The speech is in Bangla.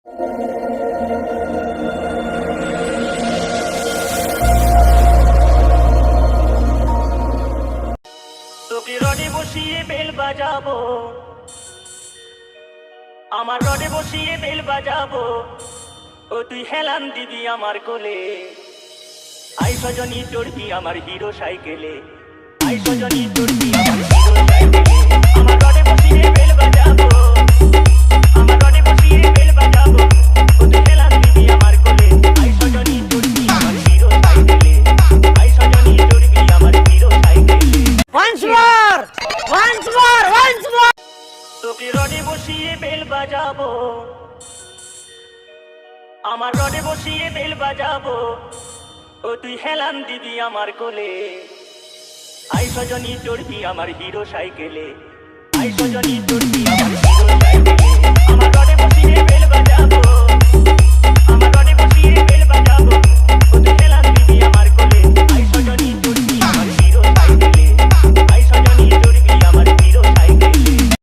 তোকে রডে বসিয়ে বেল বাজাবো, আমার রডে বসিয়ে বেল বাজাবো, ও তুই হেলান দিবি আমার কোলে। আই সজনী চড়বি আমার হিরো সাইকেলে, আই সজনী চড়বি আমার হিরো সাইকেলে। আমার রডে বসিয়ে বেল বাজাবো, আমার রডে বসিয়ে বেল বাজাবো, ও তুই হেলান দিবি আমার কোলে। আই সজনী চড়বি আমার হিরো সাইকেলে, আই সজনী চড়বি আমার হিরো সাইকেলে। Once more! Once more! Once more! তোকে রডে বসিয়ে বেল বাজাবো, আমার রডে বসিয়ে বেল বাজাবো, ও তুই হেলান দিবি আমার কোলে। আই সজনী চড়বি আমার হিরো সাইকেলে, আই সজনী চড়বি আমার হিরো সাইকেলে। আমার রডে বসিয়ে